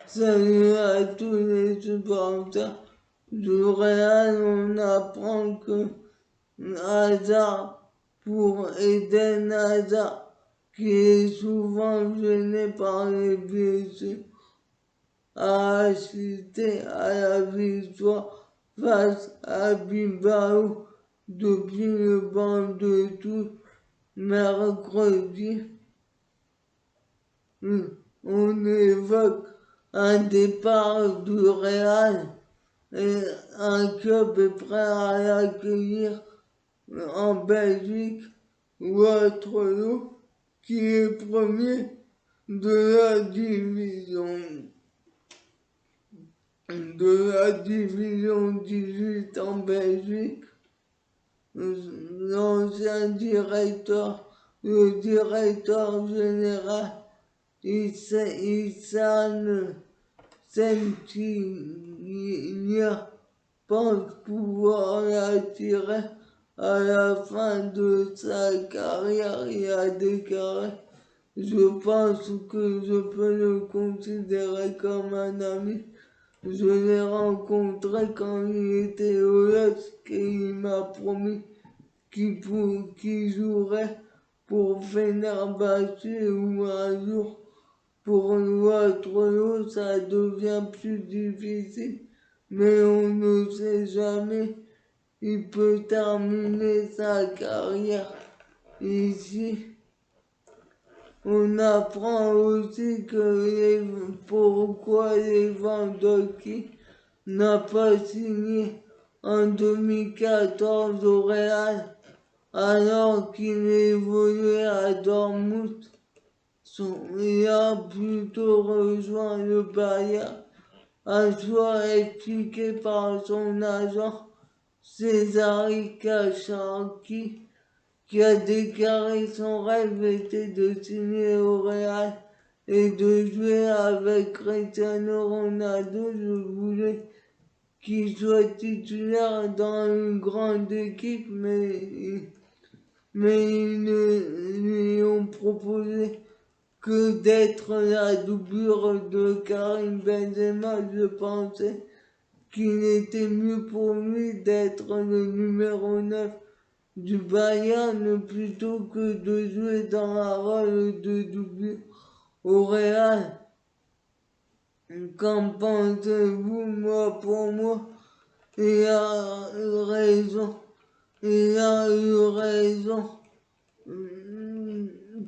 Salut à tous les supporters du Real. On apprend que Hazard pour Eden Hazard, qui est souvent gêné par les blessures, a assisté à la victoire face à Bilbao depuis le banc de touche mercredi. On évoque un départ du Real et un club est prêt à l'accueillir en Belgique ou à Waterloo, qui est premier de la division 18 en Belgique. L'ancien directeur, le directeur général Issam Senghir pense pouvoir l'attirer à la fin de sa carrière. Il a déclaré: je pense que je peux le considérer comme un ami. Je l'ai rencontré quand il était au LOSC et il m'a promis qu'il jouerait pour Fenerbahçe ou un jour pour Waterloo. Ça devient plus difficile, mais on ne sait jamais. Il peut terminer sa carrière ici. On apprend aussi pourquoi Lewandowski n'a pas signé en 2014 au Real alors qu'il évoluait à Dortmund. Il a plutôt rejoint le Bayern, un choix expliqué par son agent César Kachanski, qui a déclaré son rêve était de signer au Real et de jouer avec Cristiano Ronaldo. Je voulais qu'il soit titulaire dans une grande équipe, mais ils ne lui ont proposé que d'être la doublure de Karim Benzema. Je pensais qu'il était mieux pour lui d'être le numéro 9 du Bayern plutôt que de jouer dans un rôle de doublure au Real. Qu'en pensez-vous? Moi, pour moi, il a raison. Il a eu raison.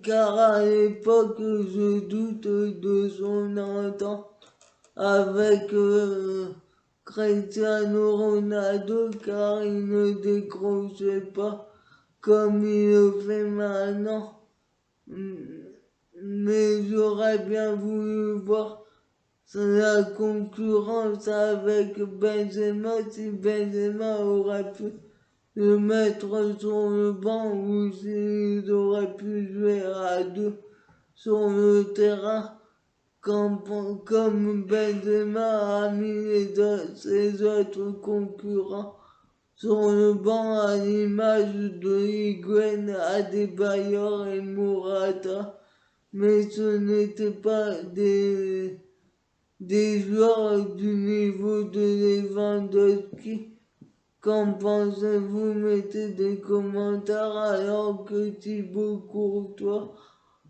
Car à l'époque, je doute de son entente avec Cristiano Ronaldo, car il ne décrochait pas comme il le fait maintenant. Mais j'aurais bien voulu voir la concurrence avec Benzema, si Benzema aurait pu le mettre sur le banc ou s'il aurait pu jouer à deux sur le terrain comme Benzema a mis ses autres concurrents sur le banc, à l'image de Higuaín, Adebayor et Morata. Mais ce n'étaient pas des joueurs du niveau de Lewandowski. Qu'en pensez-vous? Mettez des commentaires. Alors que Thibaut Courtois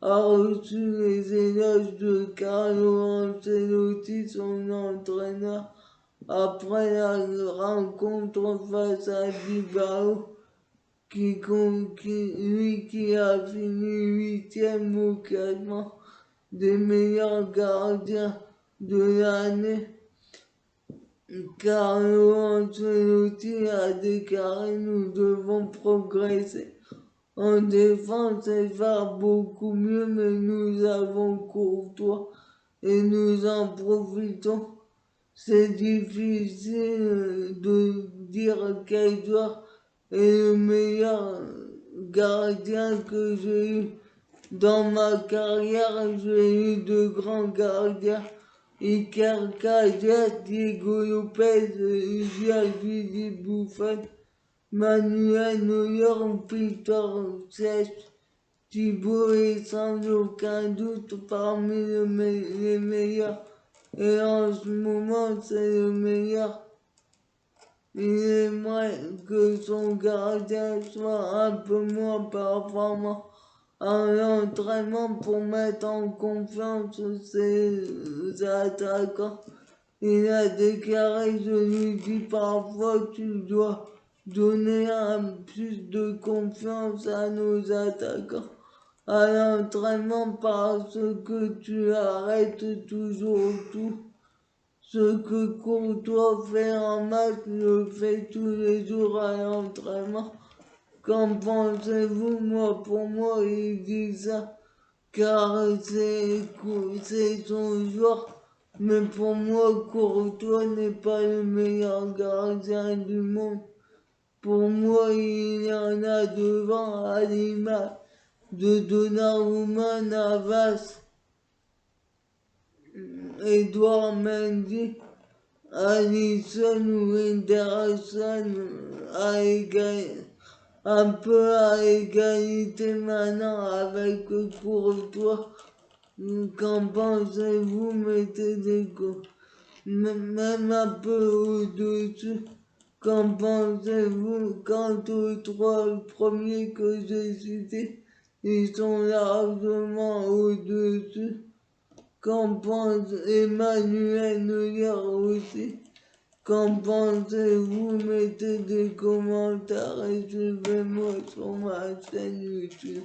a reçu les éloges de Carlo Ancelotti, son entraîneur, après la rencontre face à Bilbao, qui a fini 8e au classement des meilleurs gardiens de l'année. Carlo Ancelotti a déclaré: nous devons progresser en défense et faire beaucoup mieux, mais nous avons Courtois et nous en profitons. C'est difficile de dire quel joueur est le meilleur gardien que j'ai eu dans ma carrière. J'ai eu de grands gardiens: Iker Casillas, Diego Lopez, Gianluigi Buffon, Manuel Neuer, Peter Cech. Thibaut est sans aucun doute parmi les meilleurs et en ce moment c'est le meilleur. Il aimerait que son gardien soit un peu moins performant à l'entraînement pour mettre en confiance ses attaquants. Il a déclaré: je lui dis parfois que tu dois donner plus de confiance à nos attaquants à l'entraînement parce que tu arrêtes toujours tout. Ce que Courtois fait en match le fait tous les jours à l'entraînement. Qu'en pensez-vous? Pour moi, il dit ça car c'est son joueur. Mais pour moi, Courtois n'est pas le meilleur gardien du monde. Pour moi, il y en a devant à l'image de Donnarumma, Navas, Edouard Mendy, Alisson ou Henderson un peu à égalité maintenant avec Courtois. Qu'en pensez-vous? Mettez des même un peu au-dessus. Qu'en pensez-vous? Quant aux trois premiers que j'ai cités, ils sont largement au-dessus. Qu'en pense Emmanuel Neuer aussi? Qu'en pensez-vous? Mettez des commentaires et suivez-moi sur ma chaîne YouTube.